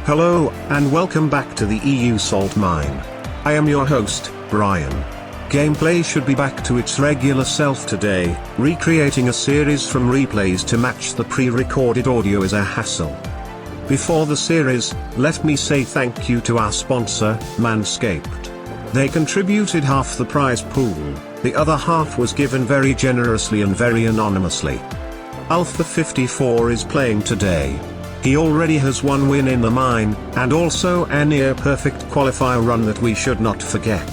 Hello, and welcome back to the EU Salt Mine. I am your host, Brian. Gameplay should be back to its regular self today. Recreating a series from replays to match the pre-recorded audio is a hassle. Before the series, let me say thank you to our sponsor, Manscaped. They contributed half the prize pool, the other half was given very generously and very anonymously. Alpha54 is playing today. He already has one win in the mine, and also a near-perfect qualifier run that we should not forget.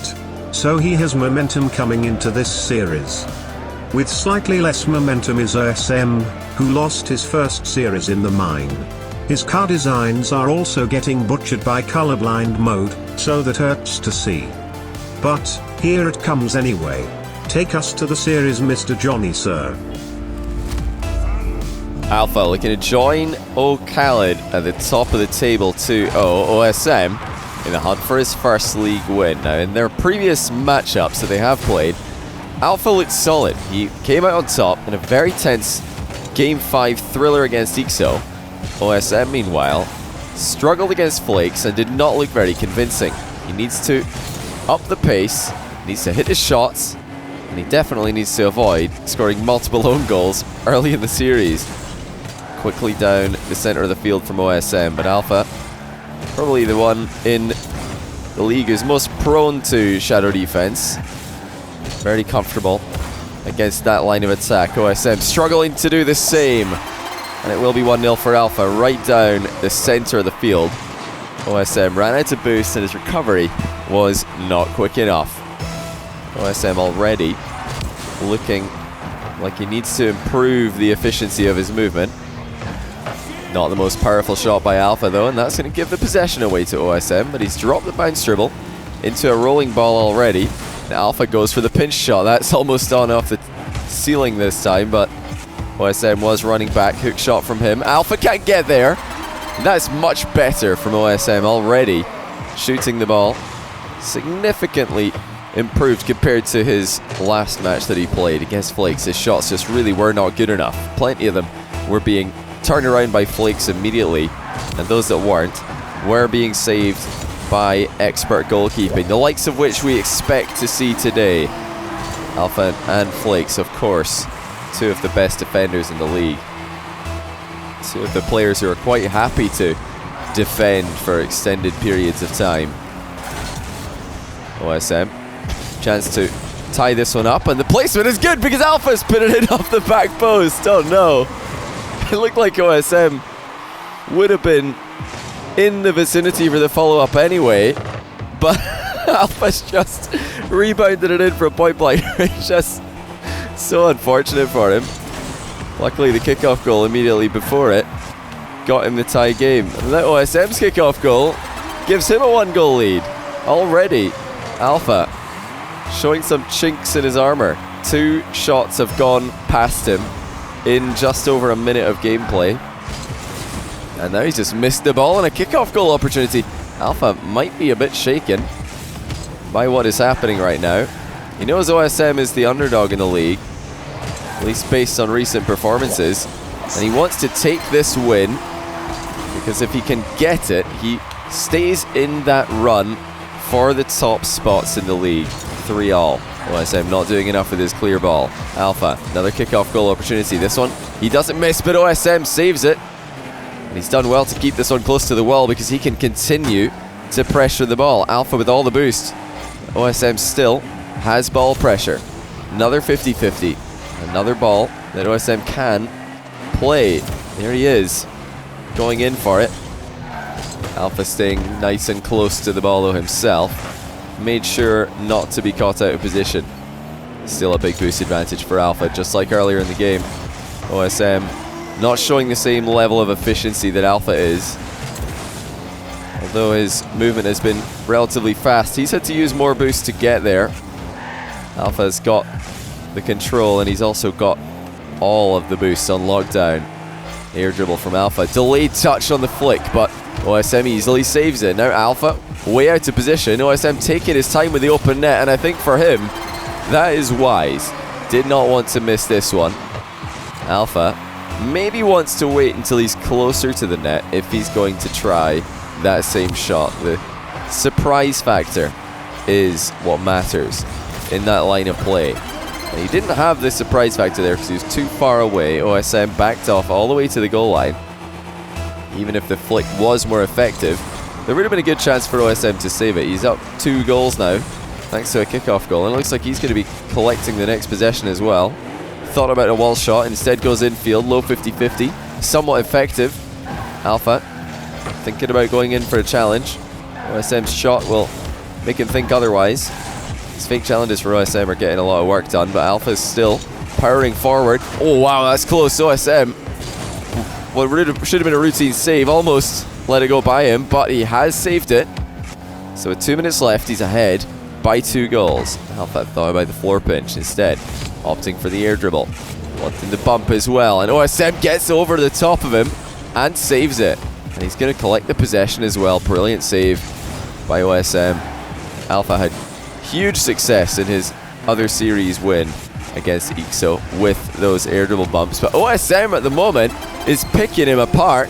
So he has momentum coming into this series. With slightly less momentum is OSM, who lost his first series in the mine. His car designs are also getting butchered by colorblind mode, so that hurts to see. But, here it comes anyway. Take us to the series, Mr. Johnny, sir. Alpha looking to join Khaled at the top of the table 2-0 OSM in the hunt for his first league win. Now, in their previous matchups that they have played, Alpha looked solid. He came out on top in a very tense Game 5 thriller against Ixo. OSM, meanwhile, struggled against Flakes and did not look very convincing. He needs to up the pace, needs to hit his shots, and he definitely needs to avoid scoring multiple own goals early in the series. Quickly down the center of the field from OSM, but Alpha, probably the one in the league who's most prone to shadow defense. Very comfortable against that line of attack. OSM struggling to do the same, and it will be 1-0 for Alpha right down the center of the field. OSM ran out of boost and his recovery was not quick enough. OSM already looking like he needs to improve the efficiency of his movement. Not the most powerful shot by Alpha though, and that's going to give the possession away to OSM, but he's dropped the bounce dribble into a rolling ball already. And Alpha goes for the pinch shot. That's almost on off the ceiling this time, but OSM was running back. Hook shot from him. Alpha can't get there. And that's much better from OSM already. Shooting the ball significantly improved compared to his last match that he played against Flakes. His shots just really were not good enough. Plenty of them were being turned around by Flakes immediately, and those that weren't were being saved by expert goalkeeping, the likes of which we expect to see today. Alpha and Flakes, of course, two of the best defenders in the league. Two of the players who are quite happy to defend for extended periods of time. OSM, chance to tie this one up, and the placement is good because Alpha's put it in off the back post. Oh no. It looked like OSM would have been in the vicinity for the follow-up anyway, but Alpha's just rebounded it in for a point blank. It's just so unfortunate for him. Luckily, the kickoff goal immediately before it got him the tie game. And that OSM's kickoff goal gives him a 1-goal lead. Already, Alpha showing some chinks in his armor. 2 shots have gone past him in just over a minute of gameplay, and now he's just missed the ball and a kickoff goal opportunity. Alpha might be a bit shaken by what is happening right now. He knows OSM is the underdog in the league, at least based on recent performances, and he wants to take this win because if he can get it, he stays in that run for the top spots in the league. 3-all. OSM not doing enough with his clear ball. Alpha, another kickoff goal opportunity. This one, he doesn't miss, but OSM saves it. And he's done well to keep this one close to the wall because he can continue to pressure the ball. Alpha with all the boost. OSM still has ball pressure. Another 50-50. Another ball that OSM can play. There he is, going in for it. Alpha staying nice and close to the ball though himself. Made sure not to be caught out of position. Still a big boost advantage for Alpha, just like earlier in the game. OSM not showing the same level of efficiency that Alpha is. Although his movement has been relatively fast, he's had to use more boost to get there. Alpha's got the control, and he's also got all of the boosts on lockdown. Air dribble from Alpha. Delayed touch on the flick, but OSM easily saves it. Now Alpha way out of position. OSM taking his time with the open net, and I think for him, that is wise. Did not want to miss this one. Alpha maybe wants to wait until he's closer to the net if he's going to try that same shot. The surprise factor is what matters in that line of play. And he didn't have the surprise factor there because he was too far away. OSM backed off all the way to the goal line. Even if the flick was more effective, there would have been a good chance for OSM to save it. He's up 2 goals now, thanks to a kickoff goal. And it looks like he's going to be collecting the next possession as well. Thought about a wall shot, instead goes infield, low 50-50. Somewhat effective. Alpha thinking about going in for a challenge. OSM's shot will make him think otherwise. These fake challenges for OSM are getting a lot of work done, but Alpha is still powering forward. Oh wow, that's close. OSM, what should have been a routine save, almost let it go by him, but he has saved it. So with 2 minutes left, he's ahead by 2 goals. Alpha thought about the floor pinch instead, opting for the air dribble, wanting the bump as well, and OSM gets over the top of him and saves it. And he's going to collect the possession as well. Brilliant save by OSM. Alpha had huge success in his other series win against Ixo with those air dribble bumps, but OSM at the moment is picking him apart.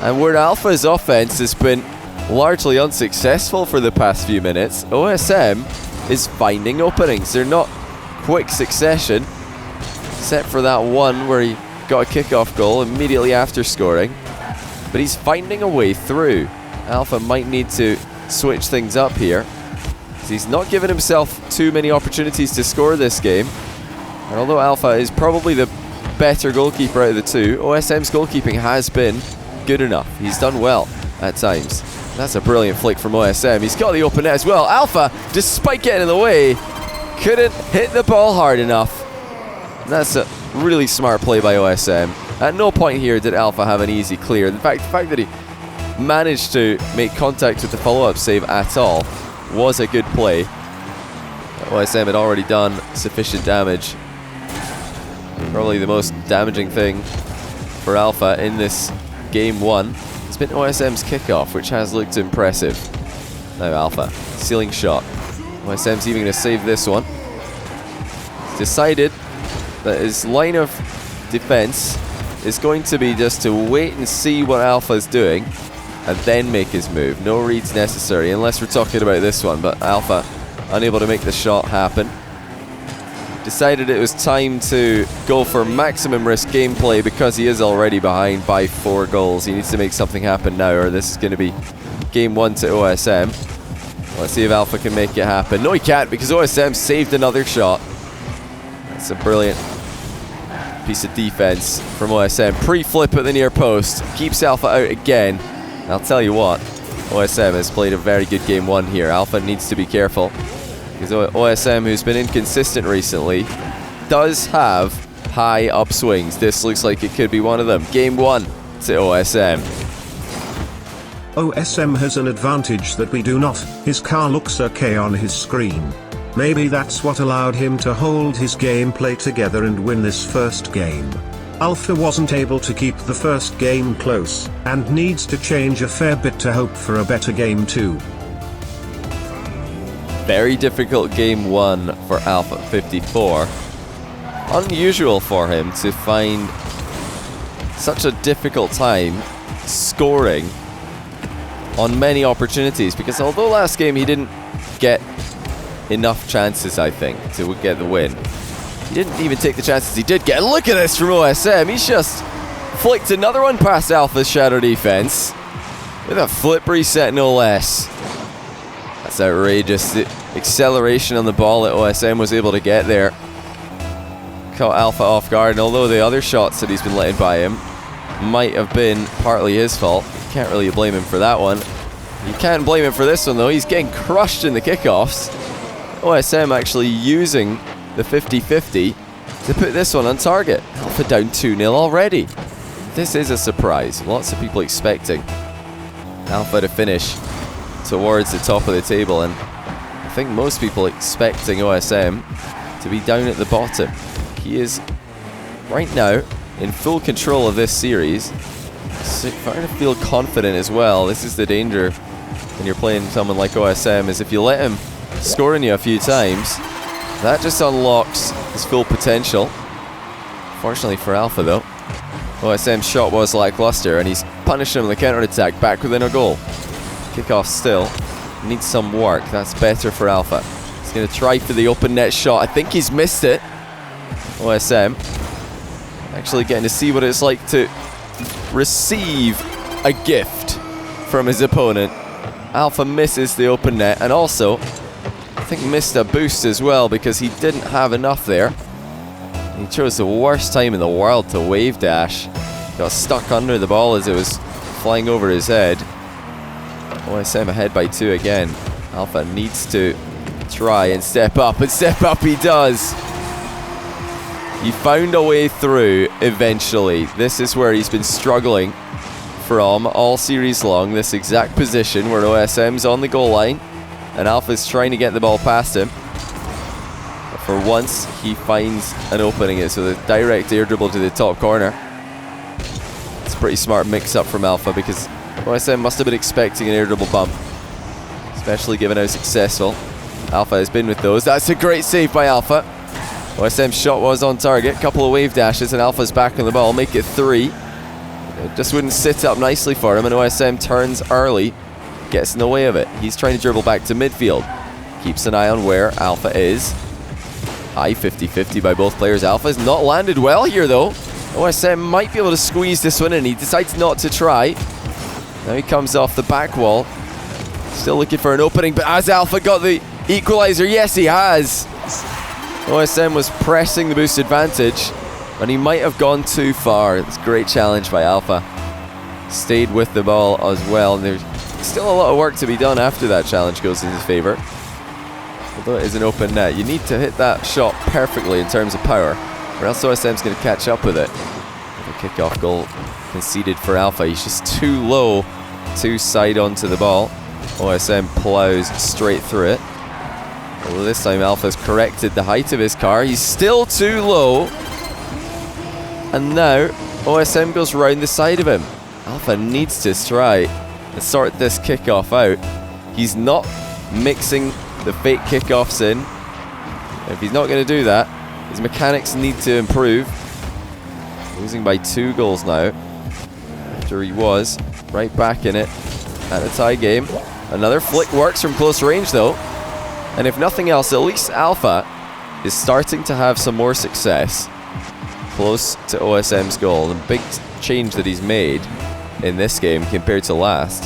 And where Alpha's offense has been largely unsuccessful for the past few minutes, OSM is finding openings. They're not quick succession, except for that one where he got a kickoff goal immediately after scoring. But he's finding a way through. Alpha might need to switch things up here, because he's not given himself too many opportunities to score this game. And although Alpha is probably the better goalkeeper out of the two, OSM's goalkeeping has been good enough. He's done well at times. That's a brilliant flick from OSM. He's got the open net as well. Alpha, despite getting in the way, couldn't hit the ball hard enough. And that's a really smart play by OSM. At no point here did Alpha have an easy clear. In fact, the fact that he managed to make contact with the follow-up save at all was a good play. OSM had already done sufficient damage. Probably the most damaging thing for Alpha in this game 1 has been OSM's kickoff, which has looked impressive. Now Alpha, ceiling shot. OSM's even going to save this one. He's decided that his line of defense is going to be just to wait and see what Alpha's doing and then make his move. No reads necessary, unless we're talking about this one, but Alpha unable to make the shot happen. Decided it was time to go for maximum risk gameplay because he is already behind by 4 goals. He needs to make something happen now, or this is going to be game 1 to OSM. Let's see if Alpha can make it happen. No, he can't, because OSM saved another shot. That's a brilliant piece of defense from OSM. Pre-flip at the near post. Keeps Alpha out again. I'll tell you what, OSM has played a very good game 1 here. Alpha needs to be careful, because OSM, who's been inconsistent recently, does have high upswings. This looks like it could be one of them. Game 1 to OSM. OSM has an advantage that we do not. His car looks okay on his screen. Maybe that's what allowed him to hold his gameplay together and win this first game. Alpha wasn't able to keep the first game close, and needs to change a fair bit to hope for a better game 2. Very difficult game 1 for Alpha54. Unusual for him to find such a difficult time scoring on many opportunities, because although last game he didn't get enough chances, I think, to get the win, he didn't even take the chances he did get. And look at this from OSM. He's just flicked another one past Alpha's shadow defense with a flip reset, no less. That's outrageous. The acceleration on the ball that OSM was able to get there caught Alpha off guard, and although the other shots that he's been letting by him might have been partly his fault, you can't really blame him for that one. You can't blame him for this one though. He's getting crushed in the kickoffs. OSM actually using the 50-50 to put this one on target. Alpha down 2-0 already. This is a surprise. Lots of people expecting Alpha to finish towards the top of the table, and I think most people expecting OSM to be down at the bottom. He is right now in full control of this series, starting to feel confident as well. This is the danger when you're playing someone like OSM, is if you let him score on you a few times, that just unlocks his full potential. Fortunately for Alpha though, OSM's shot was lackluster, and he's punishing him on the counter-attack, back within a goal. Kickoff still needs some work. That's better for Alpha. He's going to try for the open net shot. I think he's missed it. OSM actually getting to see what it's like to receive a gift from his opponent. Alpha misses the open net, and also I think missed a boost as well because he didn't have enough there. He chose the worst time in the world to wave dash. Got stuck under the ball as it was flying over his head. OSM ahead by 2 again. Alpha needs to try and step up he does. He found a way through eventually. This is where he's been struggling from all series long. This exact position where OSM's on the goal line and Alpha's trying to get the ball past him. But for once, he finds an opening. It's with a direct air dribble to the top corner. It's a pretty smart mix-up from Alpha because OSM must have been expecting an air dribble bump, especially given how successful Alpha has been with those. That's a great save by Alpha. OSM's shot was on target. Couple of wave dashes and Alpha's back on the ball. Make it 3. It just wouldn't sit up nicely for him, and OSM turns early, gets in the way of it. He's trying to dribble back to midfield. Keeps an eye on where Alpha is. High 50-50 by both players. Alpha's not landed well here though. OSM might be able to squeeze this one in. He decides not to try. Now he comes off the back wall. Still looking for an opening, but has Alpha got the equalizer? Yes, he has. OSM was pressing the boost advantage, and he might have gone too far. It's a great challenge by Alpha. Stayed with the ball as well, and there's still a lot of work to be done after that challenge goes in his favor. Although it is an open net, you need to hit that shot perfectly in terms of power, or else OSM's going to catch up with it. The kickoff goal conceded for Alpha. He's just too low to side onto the ball. OSM plows straight through it. Although this time Alpha's corrected the height of his car. He's still too low. And now OSM goes round the side of him. Alpha needs to try and sort this kickoff out. He's not mixing the fake kickoffs in. If he's not going to do that, his mechanics need to improve. Losing by 2 goals now, after he was right back in it at a tie game. Another flick works from close range though. And if nothing else, at least Alpha is starting to have some more success close to OSM's goal. The big change that he's made in this game compared to last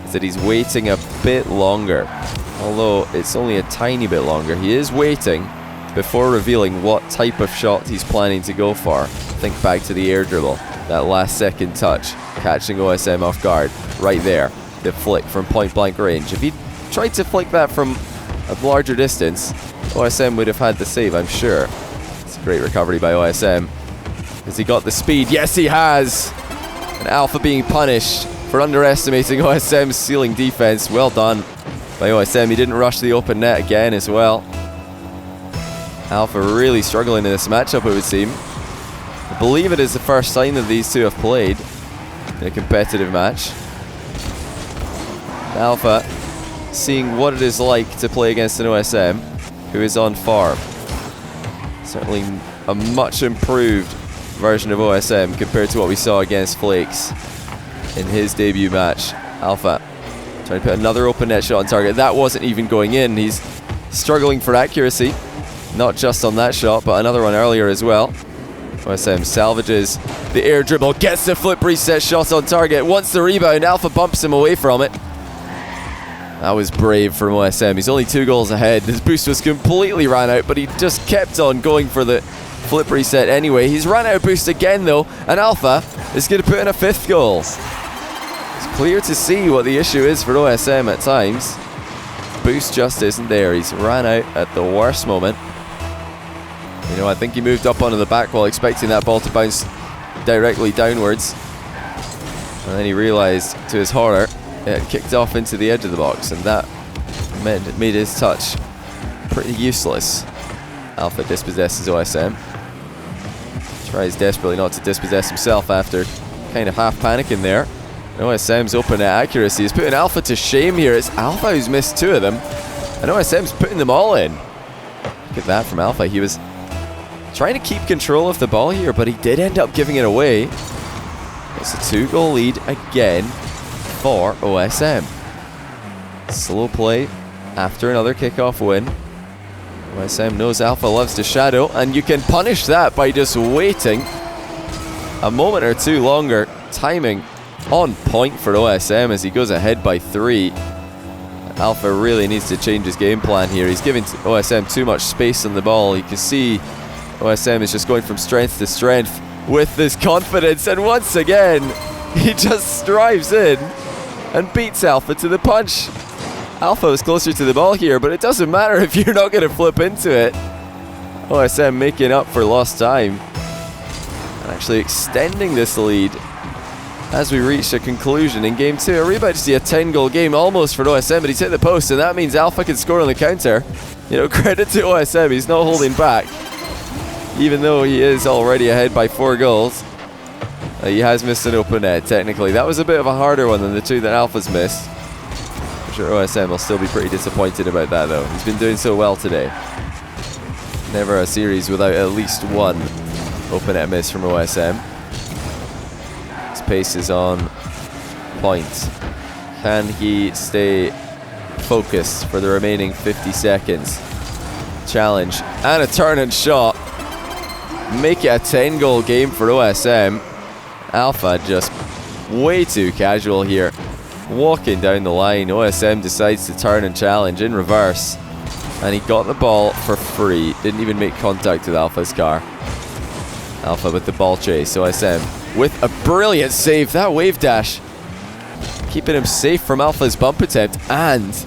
is that he's waiting a bit longer. Although it's only a tiny bit longer, he is waiting before revealing what type of shot he's planning to go for. Think back to the air dribble, that last second touch, catching OSM off guard. Right there, the flick from point blank range. If he tried to flick that from a larger distance, OSM would have had the save, I'm sure. It's a great recovery by OSM. Has he got the speed? Yes, he has! And Alpha being punished for underestimating OSM's ceiling defense. Well done by OSM. He didn't rush the open net again as well. Alpha really struggling in this matchup, it would seem. I believe it is the first time that these two have played in a competitive match. Alpha seeing what it is like to play against an OSM who is on farm. Certainly a much improved version of OSM compared to what we saw against Flakes in his debut match. Alpha trying to put another open net shot on target. That wasn't even going in. He's struggling for accuracy, not just on that shot, but another one earlier as well. OSM salvages the air dribble, gets the flip reset shot on target, wants the rebound. Alpha bumps him away from it. That was brave from OSM. He's only 2 goals ahead. His boost was completely ran out, but he just kept on going for the flip reset anyway. He's run out of boost again though, and Alpha is going to put in a 5th goal. It's clear to see what the issue is for OSM at times. Boost just isn't there. He's ran out at the worst moment. You know, I think he moved up onto the back wall expecting that ball to bounce directly downwards. And then he realized, to his horror, it kicked off into the edge of the box, and that made his touch pretty useless. Alpha dispossesses OSM. Tries desperately not to dispossess himself after kind of half panicking there. And OSM's open net accuracy is putting Alpha to shame here. It's Alpha who's missed 2 of them, and OSM's putting them all in. Look at that from Alpha. He was trying to keep control of the ball here, but he did end up giving it away. It's a 2-goal lead again for OSM. Slow play after another kickoff win. OSM knows Alpha loves to shadow, and you can punish that by just waiting a moment or two longer. Timing on point for OSM as he goes ahead by 3. Alpha really needs to change his game plan here. He's giving OSM too much space on the ball. You can see OSM is just going from strength to strength with this confidence, and once again he just strives in and beats Alpha to the punch. Alpha was closer to the ball here, but it doesn't matter if you're not going to flip into it. OSM making up for lost time and actually extending this lead as we reach a conclusion in game 2. We're about to see a 10-goal game almost for OSM, but he's hit the post, and that means Alpha can score on the counter. You know, credit to OSM, he's not holding back. Even though he is already ahead by 4 goals, he has missed an open net, technically. That was a bit of a harder one than the 2 that Alpha's missed. I'm sure OSM will still be pretty disappointed about that, though. He's been doing so well today. Never a series without at least one open net miss from OSM. His pace is on point. Can he stay focused for the remaining 50 seconds? Challenge and a turn and shot. Make it a 10-goal game for OSM. Alpha just way too casual here. Walking down the line, OSM decides to turn and challenge in reverse. And he got the ball for free. Didn't even make contact with Alpha's car. Alpha with the ball chase. OSM with a brilliant save. That wave dash keeping him safe from Alpha's bump attempt and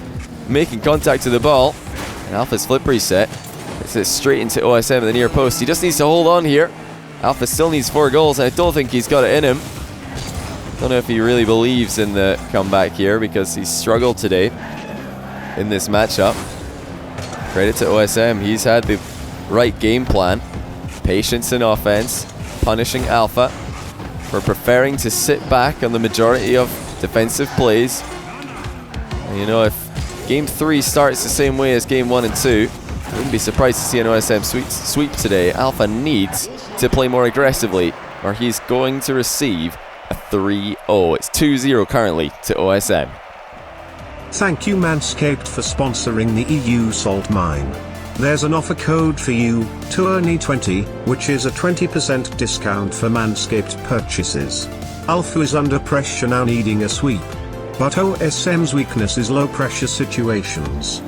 making contact with the ball. And Alpha's flip reset. It's it straight into OSM at the near post. He just needs to hold on here. Alpha still needs 4 goals, and I don't think he's got it in him. Don't know if he really believes in the comeback here because he's struggled today in this matchup. Credit to OSM. He's had the right game plan. Patience in offense. Punishing Alpha for preferring to sit back on the majority of defensive plays. And you know, if Game 3 starts the same way as Game 1 and 2, I wouldn't be surprised to see an OSM sweep today. Alpha needs to play more aggressively, or he's going to receive a 3-0. It's 2-0 currently to OSM. Thank you Manscaped for sponsoring the EU Salt Mine. There's an offer code for you, Tourney20, which is a 20% discount for Manscaped purchases. Alpha is under pressure now, needing a sweep. But OSM's weakness is low pressure situations.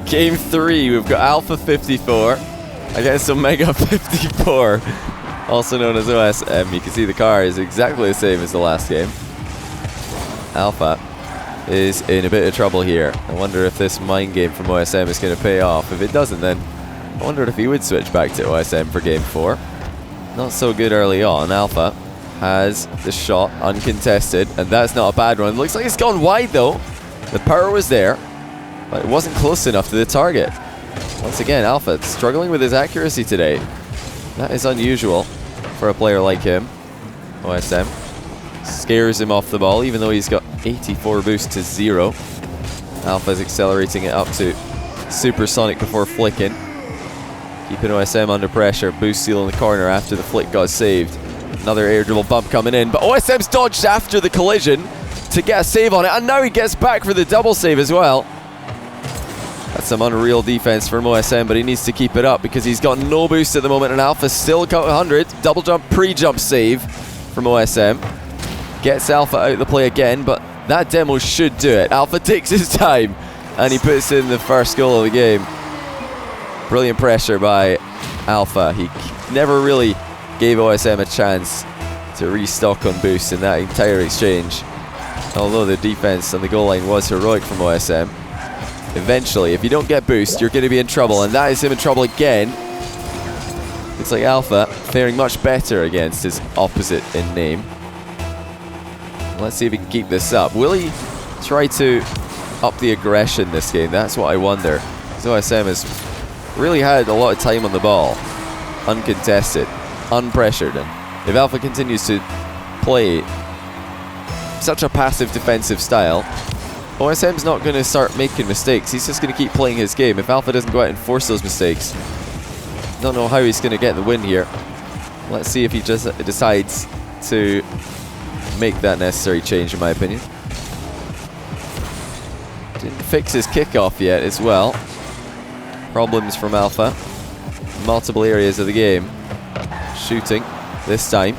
Game 3, we've got Alpha54 against Omega 54, also known as OSM. You can see the car is exactly the same as the last game. Alpha is in a bit of trouble here. I wonder if this mind game from OSM is going to pay off. If it doesn't, then I wondered if he would switch back to OSM for game 4. Not so good early on. Alpha has the shot uncontested, and that's not a bad one. Looks like it's gone wide though. The power was there, but it wasn't close enough to the target. Once again, Alpha struggling with his accuracy today. That is unusual for a player like him. OSM scares him off the ball, even though he's got 84 boost to 0. Alpha's accelerating it up to supersonic before flicking. Keeping OSM under pressure. Boost seal in the corner after the flick got saved. Another air dribble bump coming in, but OSM's dodged after the collision to get a save on it, and now he gets back for the double save as well. That's some unreal defense from OSM, but he needs to keep it up because he's got no boost at the moment, and Alpha still got 100. Double jump, pre-jump save from OSM. Gets Alpha out of the play again, but that demo should do it. Alpha takes his time, and he puts in the first goal of the game. Brilliant pressure by Alpha. He never really gave OSM a chance to restock on boost in that entire exchange. Although the defense on the goal line was heroic from OSM. Eventually, if you don't get boost, you're going to be in trouble, and that is him in trouble again. Looks like Alpha faring much better against his opposite in name. Let's see if he can keep this up. Will he try to up the aggression this game? That's what I wonder. So OSM has really had a lot of time on the ball, uncontested, unpressured, and if Alpha continues to play such a passive defensive style, OSM's not going to start making mistakes. He's just going to keep playing his game. If Alpha doesn't go out and force those mistakes, don't know how he's going to get the win here. Let's see if he just decides to make that necessary change, in my opinion. Didn't fix his kickoff yet as well. Problems from Alpha. Multiple areas of the game. Shooting this time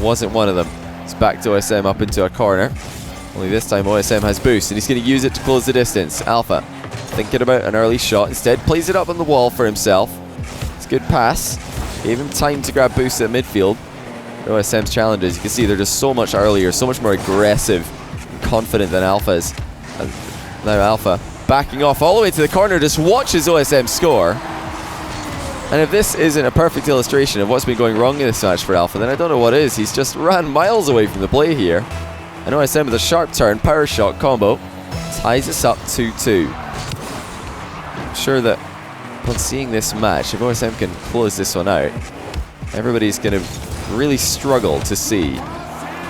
wasn't one of them. It's back to OSM up into a corner. Only this time OSM has boost, and he's going to use it to close the distance. Alpha thinking about an early shot. Instead, plays it up on the wall for himself. It's a good pass. Gave him time to grab boost at midfield. OSM's challenges, you can see they're just so much earlier, so much more aggressive and confident than Alpha's. And now Alpha backing off all the way to the corner, just watches OSM score. And if this isn't a perfect illustration of what's been going wrong in this match for Alpha, then I don't know what is. He's just ran miles away from the play here. And OSM with a sharp turn, power shot combo, ties us up 2-2. I'm sure that upon seeing this match, if OSM can close this one out, everybody's going to really struggle to see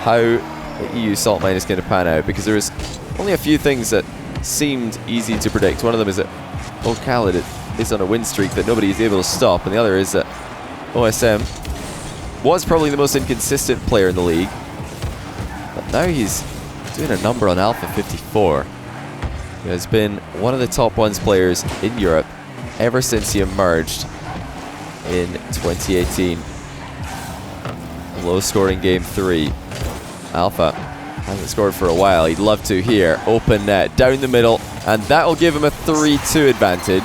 how the EU Salt Mine is going to pan out, because there is only a few things that seemed easy to predict. One of them is that Khaled is on a win streak that nobody is able to stop, and the other is that OSM was probably the most inconsistent player in the league, but now he's doing a number on Alpha54, who has been one of the top ones players in Europe ever since he emerged in 2018. Low scoring game 3. Alpha hasn't scored for a while. He'd love to here. Open net down the middle, and that will give him a 3-2 advantage.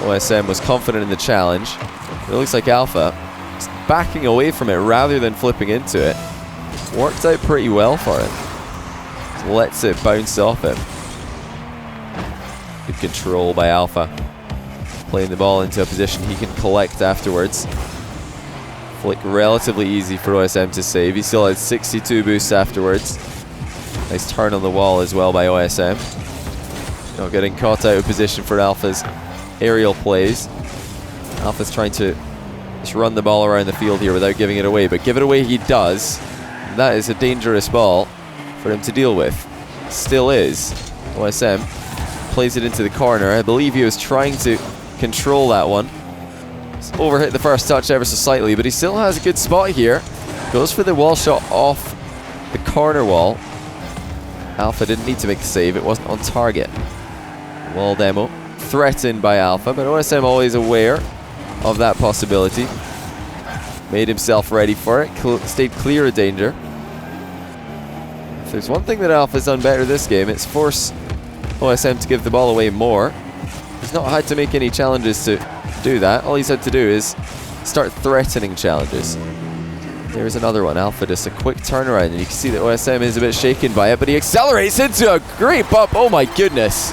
OSM was confident in the challenge. It looks like Alpha is backing away from it rather than flipping into it. Worked out pretty well for him. Just lets it bounce off him. Good control by Alpha. Playing the ball into a position he can collect afterwards. Flick relatively easy for OSM to save. He still had 62 boosts afterwards. Nice turn on the wall as well by OSM. Not getting caught out of position for Alpha's aerial plays. Alpha's trying to just run the ball around the field here without giving it away, but give it away he does. That is a dangerous ball for him to deal with. Still is. OSM plays it into the corner. I believe he was trying to control that one. Overhit the first touch ever so slightly, but he still has a good spot here. Goes for the wall shot off the corner wall. Alpha didn't need to make the save, it wasn't on target. Wall demo threatened by Alpha, but OSM always aware of that possibility. Made himself ready for it, stayed clear of danger. If there's one thing that Alpha's done better this game, it's force OSM to give the ball away more. He's not had to make any challenges to do that. All he's had to do is start threatening challenges. There's another one. Alpha just a quick turnaround, and you can see that OSM is a bit shaken by it, but he accelerates into a great bump. Oh my goodness.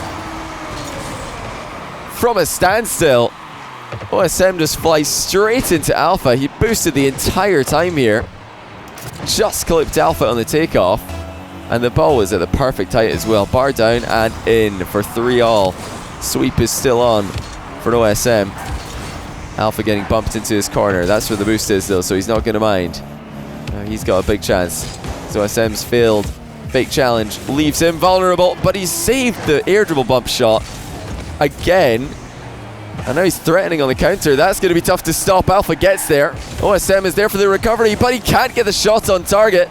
From a standstill, OSM just flies straight into Alpha. He boosted the entire time here. Just clipped Alpha on the takeoff, and the ball was at the perfect height as well. Bar down and in for 3-all. Sweep is still on for OSM. Alpha getting bumped into his corner. That's where the boost is though, so he's not going to mind. He's got a big chance. So OSM's failed fake challenge leaves him vulnerable, but he's saved the air dribble bump shot again. And now he's threatening on the counter. That's going to be tough to stop. Alpha gets there. OSM is there for the recovery, but he can't get the shot on target.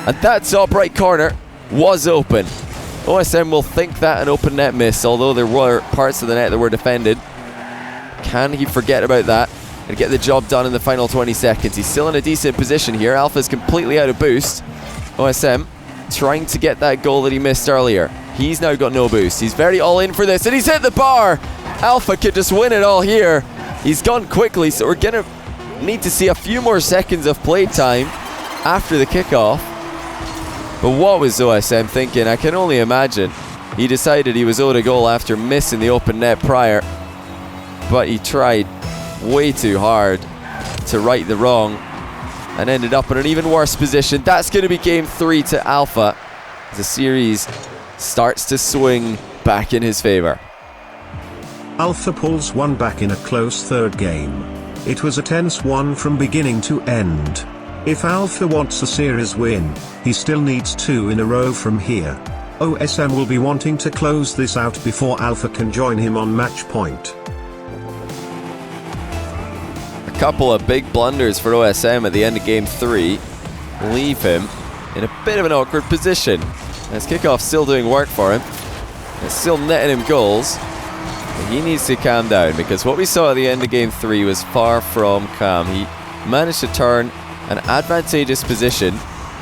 And that top right corner was open. OSM will think that an open net miss, although there were parts of the net that were defended. Can he forget about that and get the job done in the final 20 seconds? He's still in a decent position here. Alpha's completely out of boost. OSM trying to get that goal that he missed earlier. He's now got no boost. He's very all in for this, and he's hit the bar. Alpha could just win it all here. He's gone quickly, so we're going to need to see a few more seconds of play time after the kickoff. But what was OSM thinking? I can only imagine. He decided he was owed a goal after missing the open net prior, but he tried way too hard to right the wrong and ended up in an even worse position. That's going to be game 3 to Alpha as the series starts to swing back in his favor. Alpha pulls one back in a close third game. It was a tense one from beginning to end. If Alpha wants a series win, he still needs 2 in a row from here. OSM will be wanting to close this out before Alpha can join him on match point. A couple of big blunders for OSM at the end of Game 3 leave him in a bit of an awkward position. His kickoff still doing work for him. It's still netting him goals. But he needs to calm down, because what we saw at the end of Game 3 was far from calm. He managed to turn an advantageous position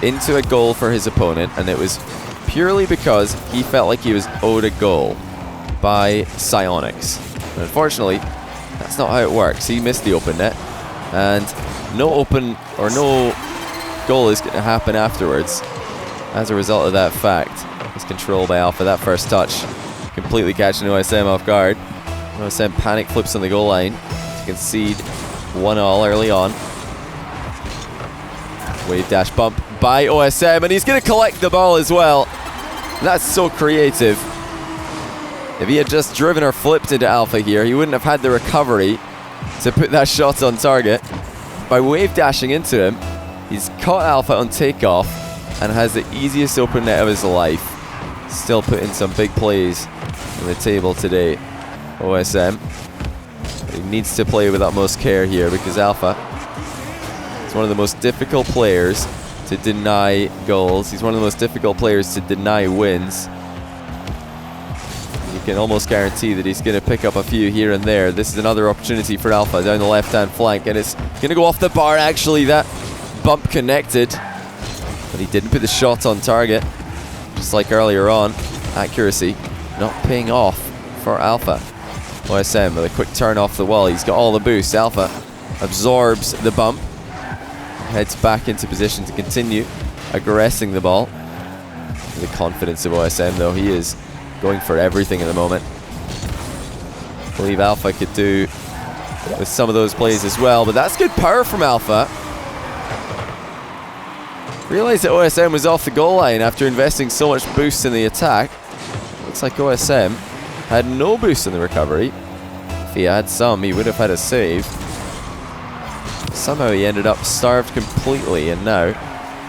into a goal for his opponent, and it was purely because he felt like he was owed a goal by Psionics. And unfortunately, that's not how it works. He missed the open net, and no open or no goal is going to happen afterwards as a result of that fact. It's controlled by Alpha. That first touch completely catching OSM off guard. OSM panic flips on the goal line to concede 1-1 early on. Wave dash bump by OSM, and he's going to collect the ball as well. That's so creative. If he had just driven or flipped into Alpha here, he wouldn't have had the recovery to put that shot on target. By wave dashing into him, he's caught Alpha on takeoff and has the easiest open net of his life. Still putting some big plays on the table today, OSM. He needs to play with utmost care here, because Alpha is one of the most difficult players to deny goals. He's one of the most difficult players to deny wins. You can almost guarantee that he's going to pick up a few here and there. This is another opportunity for Alpha down the left-hand flank, and it's going to go off the bar. Actually, that bump connected, but he didn't put the shot on target. Just like earlier on, accuracy not paying off for Alpha. OSM with a quick turn off the wall. He's got all the boost. Alpha absorbs the bump, heads back into position to continue aggressing the ball. The confidence of OSM, though, he is going for everything at the moment. I believe Alpha could do with some of those plays as well, but that's good power from Alpha. Realized that OSM was off the goal line after investing so much boost in the attack. Looks like OSM had no boost in the recovery. If he had some, he would have had a save. Somehow he ended up starved completely, and now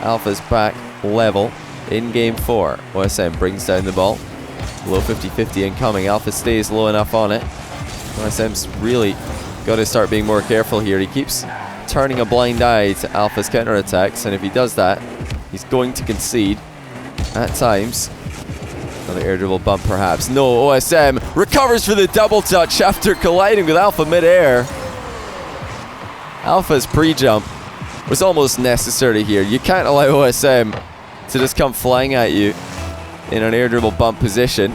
Alpha's back level in Game 4. OSM brings down the ball. Low 50-50 incoming. Alpha stays low enough on it. OSM's really got to start being more careful here. He keeps turning a blind eye to Alpha's counterattacks, and if he does that, he's going to concede at times. Another air dribble bump perhaps. No, OSM recovers for the double touch after colliding with Alpha mid-air. Alpha's pre-jump was almost necessary here. You can't allow OSM to just come flying at you in an air dribble bump position.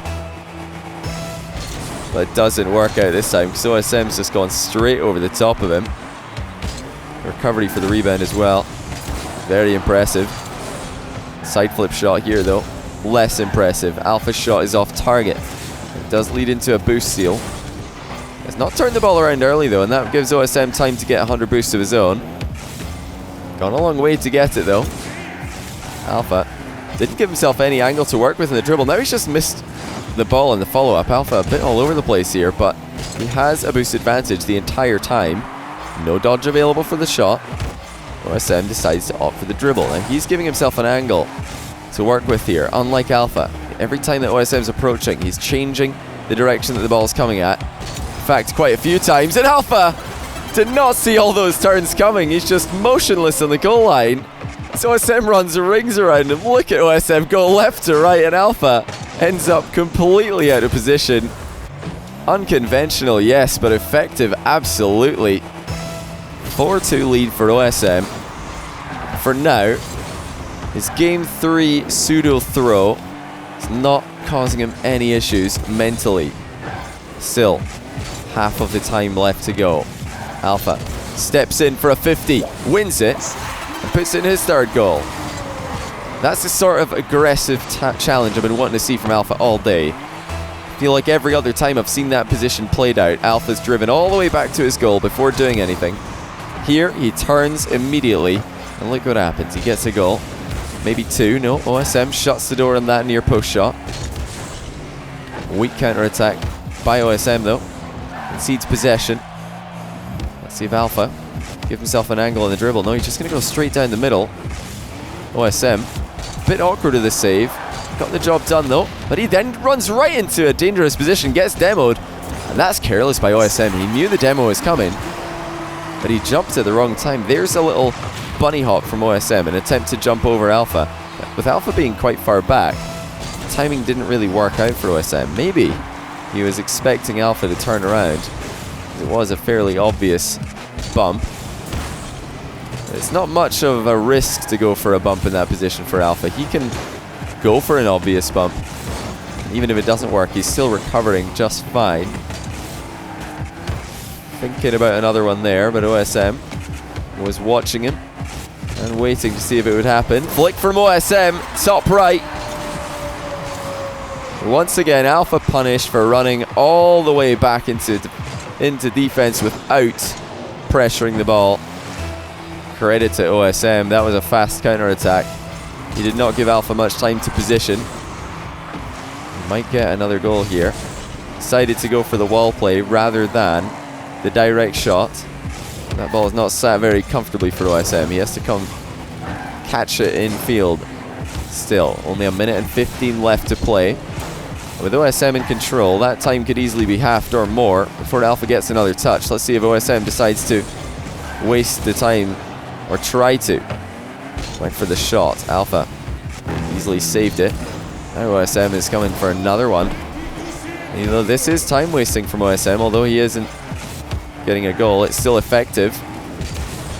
But it doesn't work out this time, because OSM's just gone straight over the top of him. Recovery for the rebound as well. Very impressive. Side flip shot here, though. Less impressive. Alpha's shot is off target. It does lead into a boost steal. Has not turned the ball around early, though, and that gives OSM time to get 100 boosts of his own. Gone a long way to get it, though. Alpha didn't give himself any angle to work with in the dribble. Now he's just missed the ball in the follow-up. Alpha a bit all over the place here, but he has a boost advantage the entire time. No dodge available for the shot. OSM decides to opt for the dribble, and he's giving himself an angle to work with here, unlike Alpha. Every time that OSM's approaching, he's changing the direction that the ball's coming at. In fact, quite a few times, and Alpha did not see all those turns coming. He's just motionless on the goal line. So OSM runs rings around him. Look at OSM go left to right, and Alpha ends up completely out of position. Unconventional, yes, but effective, absolutely. 4-2 lead for OSM. For now, his Game 3 pseudo throw is not causing him any issues mentally. Still, half of the time left to go. Alpha steps in for a 50, wins it, and puts in his third goal. That's the sort of aggressive challenge I've been wanting to see from Alpha all day. I feel like every other time I've seen that position played out, Alpha's driven all the way back to his goal before doing anything. Here, he turns immediately, and look what happens. He gets a goal. Maybe two. No, OSM shuts the door on that near post shot. Weak counter-attack by OSM, though. Concedes possession. Let's see if Alpha gives himself an angle on the dribble. No, he's just going to go straight down the middle. OSM, a bit awkward with the save. Got the job done, though. But he then runs right into a dangerous position, gets demoed. And that's careless by OSM. He knew the demo was coming. but he jumped at the wrong time. There's a little bunny hop from OSM, an attempt to jump over Alpha. With Alpha being quite far back, timing didn't really work out for OSM. Maybe he was expecting Alpha to turn around. It was a fairly obvious bump. It's not much of a risk to go for a bump in that position for Alpha. He can go for an obvious bump. Even if it doesn't work, he's still recovering just fine. Thinking about another one there, but OSM was watching him and waiting to see if it would happen. Flick from OSM, top right. Once again, Alpha punished for running all the way back into defense without pressuring the ball. Credit to OSM, that was a fast counter-attack. He did not give Alpha much time to position. Might get another goal here. Decided to go for the wall play rather than the direct shot. That ball is not sat very comfortably for OSM. He has to come catch it in field. Still, only a minute and 15 left to play. With OSM in control, that time could easily be halved or more before Alpha gets another touch. Let's see if OSM decides to waste the time or try to. Went for the shot. Alpha easily saved it. Now OSM is coming for another one. You know, this is time wasting from OSM, although he isn't getting a goal. It's still effective.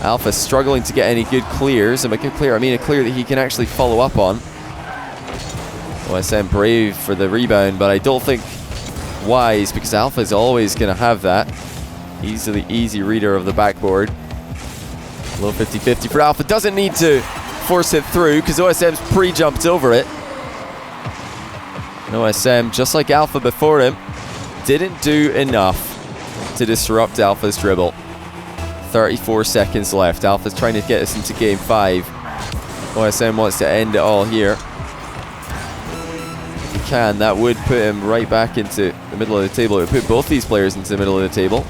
Alpha struggling to get any good clears. And by good clear, I mean a clear that he can actually follow up on. OSM brave for the rebound, but I don't think wise, because Alpha is always going to have that. He's the easy reader of the backboard. Low 50-50 for Alpha. Doesn't need to force it through because OSM's pre-jumped over it. And OSM, just like Alpha before him, didn't do enough to disrupt Alpha's dribble. 34 seconds left. Alpha's trying to get us into game 5. OSM wants to end it all here. If he can, that would put him right back into the middle of the table. It would put both these players into the middle of the table.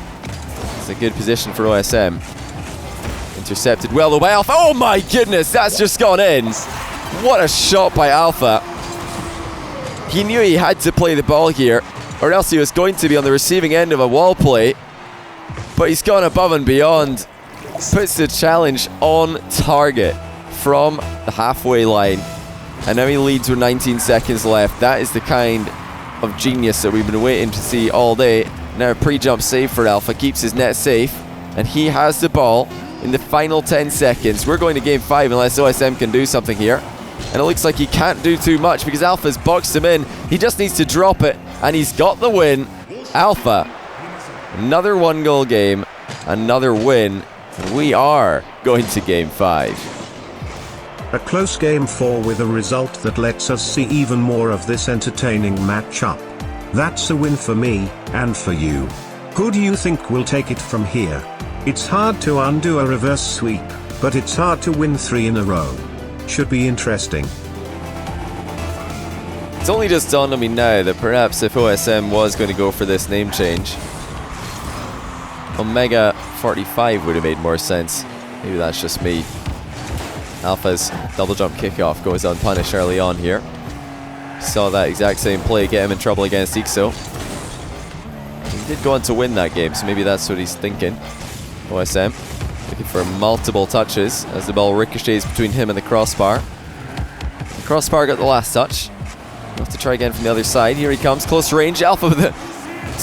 It's a good position for OSM. Intercepted well though by Alpha. Oh my goodness, that's just gone in. What a shot by Alpha. He knew he had to play the ball here, or else he was going to be on the receiving end of a wall play. But he's gone above and beyond. Puts the challenge on target from the halfway line. And now he leads with 19 seconds left. That is the kind of genius that we've been waiting to see all day. Now a pre-jump save for Alpha. Keeps his net safe. And he has the ball in the final 10 seconds. We're going to game 5 unless OSM can do something here. And it looks like he can't do too much because Alpha's boxed him in. He just needs to drop it. And he's got the win. Alpha, another 1-goal game. Another win. And we are going to game 5. A close game 4 with a result that lets us see even more of this entertaining matchup. That's a win for me, and for you. Who do you think will take it from here? It's hard to undo a reverse sweep, but it's hard to win 3 in a row. Should be interesting. It's only just dawned on me now that perhaps if OSM was going to go for this name change, Omega45 would have made more sense. Maybe that's just me. Alpha's double jump kickoff goes unpunished early on here. Saw that exact same play get him in trouble against Ixo. He did go on to win that game, so maybe that's what he's thinking. OSM looking for multiple touches as the ball ricochets between him and the crossbar. The crossbar got the last touch. We'll have to try again from the other side. Here he comes, close range. Alpha with a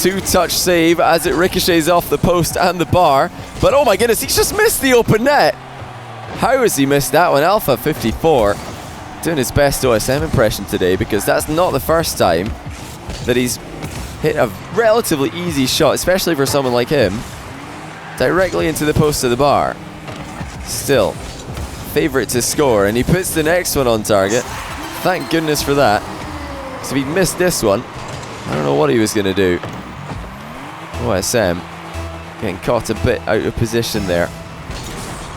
2-touch save as it ricochets off the post and the bar. But oh my goodness, he's just missed the open net. How has he missed that one? Alpha54 doing his best OSM impression today, because that's not the first time that he's hit a relatively easy shot, especially for someone like him, directly into the post of the bar. Still, favourite to score, and he puts the next one on target. Thank goodness for that. So if he'd missed this one, I don't know what he was going to do. OSM getting caught a bit out of position there.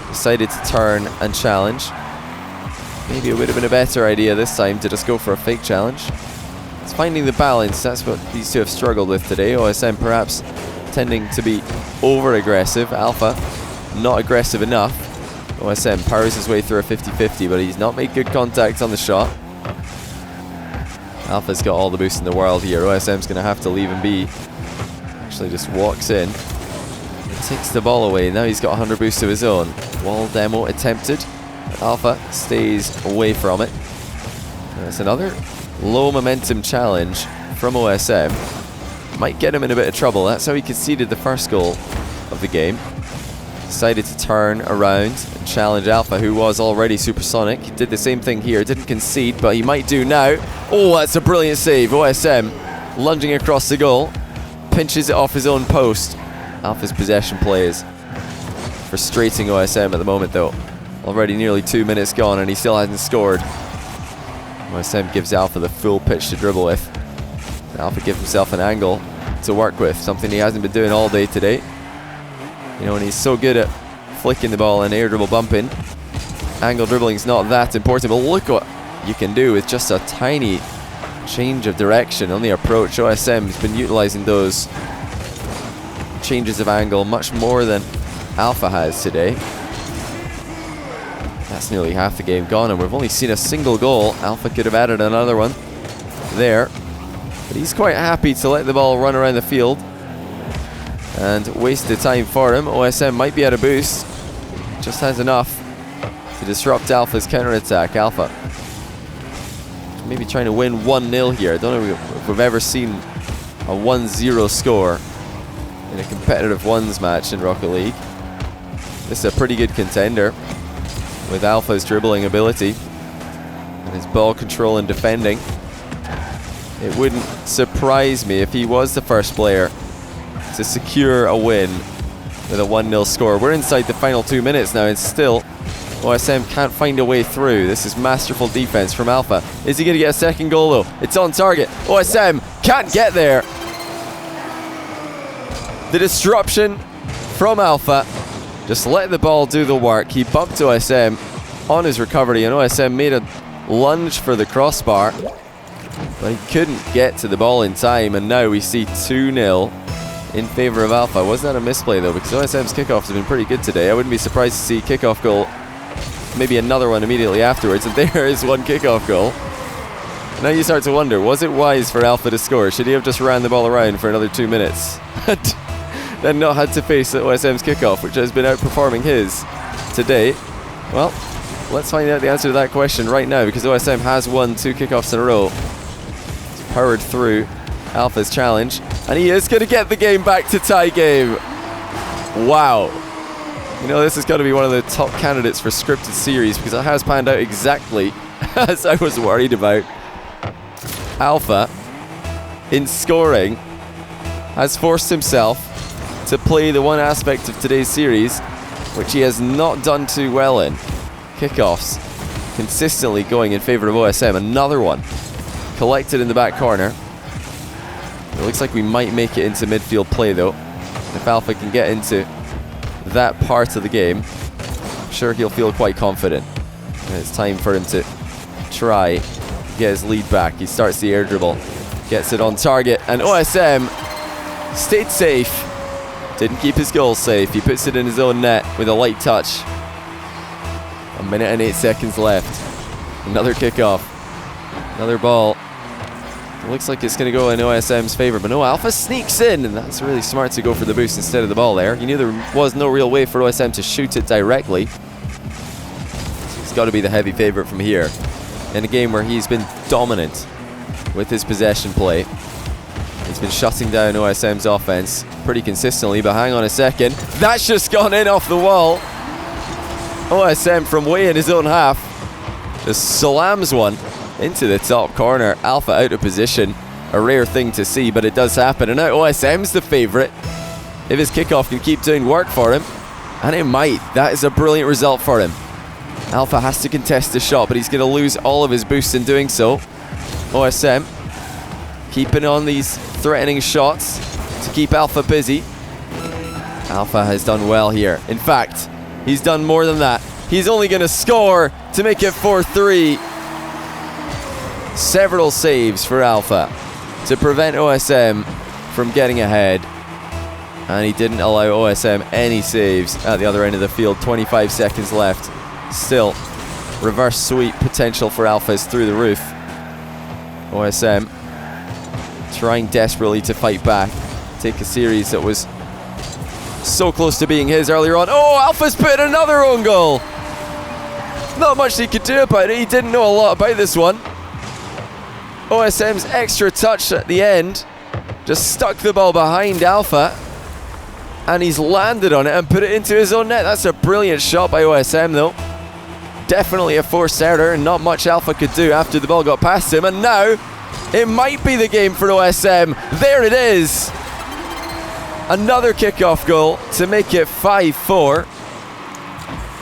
Decided to turn and challenge. Maybe it would have been a better idea this time to just go for a fake challenge. It's finding the balance. That's what these two have struggled with today. OSM perhaps tending to be over-aggressive. Alpha not aggressive enough. OSM powers his way through a 50-50, but he's not made good contact on the shot. Alpha's got all the boost in the world here. OSM's going to have to leave him be. Actually just walks in. takes the ball away. Now he's got 100 boost of his own. Wall demo attempted. Alpha stays away from it. That's another low momentum challenge from OSM. Might get him in a bit of trouble. That's how he conceded the first goal of the game. Decided to turn around and challenge Alpha, who was already supersonic. He did the same thing here. Didn't concede, but he might do now. Oh, that's a brilliant save. OSM lunging across the goal. Pinches it off his own post. Alpha's possession play is frustrating OSM at the moment, though. Already nearly 2 minutes gone and he still hasn't scored. OSM gives Alpha the full pitch to dribble with. Alpha gives himself an angle to work with, something he hasn't been doing all day today. You know, and he's so good at flicking the ball and air dribble bumping. Angle dribbling's not that important, but look what you can do with just a tiny change of direction on the approach. OSM has been utilizing those changes of angle much more than Alpha has today. That's nearly half the game gone, and we've only seen a single goal. Alpha could have added another one there, but he's quite happy to let the ball run around the field and waste the time for him. OSM might be out of boost, just has enough to disrupt Alpha's counter-attack. Alpha maybe trying to win 1-0 here. I don't know if we've ever seen a 1-0 score in a competitive ones match in Rocket League. This is a pretty good contender with Alpha's dribbling ability and his ball control and defending. It wouldn't surprise me if he was the first player to secure a win with a 1-0 score. We're inside the final 2 minutes now, and still OSM can't find a way through. This is masterful defense from Alpha. Is he going to get a second goal though? It's on target. OSM can't get there. The disruption from Alpha just let the ball do the work. He bumped OSM on his recovery, and OSM made a lunge for the crossbar, but he couldn't get to the ball in time, and now we see 2-0 in favor of Alpha. Wasn't that a misplay though? Because OSM's kickoffs have been pretty good today. I wouldn't be surprised to see kickoff goal, maybe another one immediately afterwards, and there is one kickoff goal. Now you start to wonder, was it wise for Alpha to score? Should he have just ran the ball around for another 2 minutes? Then not had to face OSM's kickoff, which has been outperforming his today? Well, let's find out the answer to that question right now, because OSM has won 2 kickoffs in a row. He's powered through Alpha's challenge, and he is going to get the game back to tie game. Wow. You know, this has got to be one of the top candidates for scripted series, because it has panned out exactly as I was worried about. Alpha, in scoring, has forced himself to play the one aspect of today's series which he has not done too well in. Kickoffs consistently going in favor of OSM. Another one collected in the back corner. It looks like we might make it into midfield play though. If Alpha can get into that part of the game, I'm sure he'll feel quite confident. And it's time for him to try get his lead back. He starts the air dribble, gets it on target, and OSM stayed safe. Didn't keep his goal safe. He puts it in his own net with a light touch. 1 minute and 8 seconds left. Another kickoff. Another ball. It looks like it's going to go in OSM's favor, but no, Alpha sneaks in, and that's really smart to go for the boost instead of the ball there. You knew there was no real way for OSM to shoot it directly. So he's got to be the heavy favorite from here in a game where he's been dominant with his possession play. He's been shutting down OSM's offense pretty consistently, but hang on a second. That's just gone in off the wall. OSM from way in his own half just slams one into the top corner. Alpha out of position. A rare thing to see, but it does happen. And now OSM's the favourite. If his kickoff can keep doing work for him, and it might. That is a brilliant result for him. Alpha has to contest the shot, but he's going to lose all of his boosts in doing so. OSM keeping on these threatening shots to keep Alpha busy. Alpha has done well here. In fact, he's done more than that. He's only going to score to make it 4-3. Several saves for Alpha to prevent OSM from getting ahead. And he didn't allow OSM any saves at the other end of the field. 25 seconds left. Still, reverse sweep potential for Alpha is through the roof. OSM trying desperately to fight back, take a series that was So close to being his earlier on. Oh, Alpha's put in another own goal. Not much he could do about it. He didn't know a lot about this one. OSM's extra touch at the end just stuck the ball behind Alpha, and he's landed on it and put it into his own net. That's a brilliant shot by OSM though. Definitely a forced error, and not much Alpha could do after the ball got past him. And now it might be the game for OSM. There it is. Another kickoff goal to make it 5-4.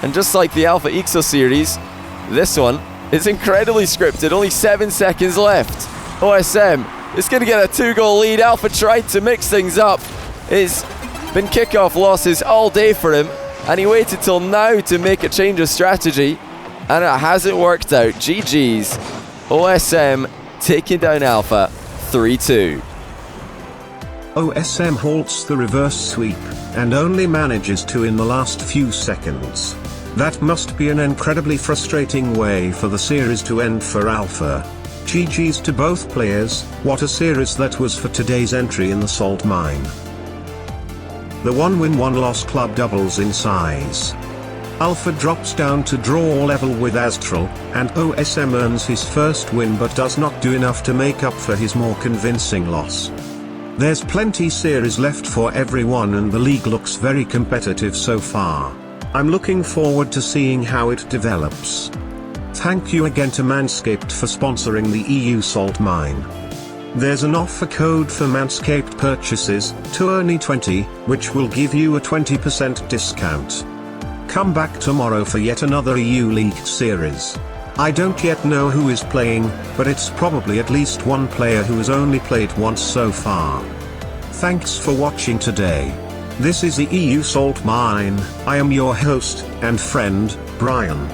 And just like the Alpha Exo series, this one is incredibly scripted. Only 7 seconds left. OSM is going to get a 2-goal lead. Alpha tried to mix things up. It's been kickoff losses all day for him, and he waited till now to make a change of strategy, and it hasn't worked out. GG's. OSM taking down Alpha 3-2. OSM halts the reverse sweep, and only manages to in the last few seconds. That must be an incredibly frustrating way for the series to end for Alpha. GG's to both players. What a series that was for today's entry in the salt mine. The 1-win 1-loss club doubles in size. Alpha drops down to draw level with Astral, and OSM earns his first win but does not do enough to make up for his more convincing loss. There's plenty series left for everyone, and the league looks very competitive so far. I'm looking forward to seeing how it develops. Thank you again to Manscaped for sponsoring the EU Salt Mine. There's an offer code for Manscaped purchases, TOURNEY20, which will give you a 20% discount. Come back tomorrow for yet another EU League series. I don't yet know who is playing, but it's probably at least one player who has only played once so far. Thanks for watching today. This is the EU Salt Mine. I am your host and friend, Brian.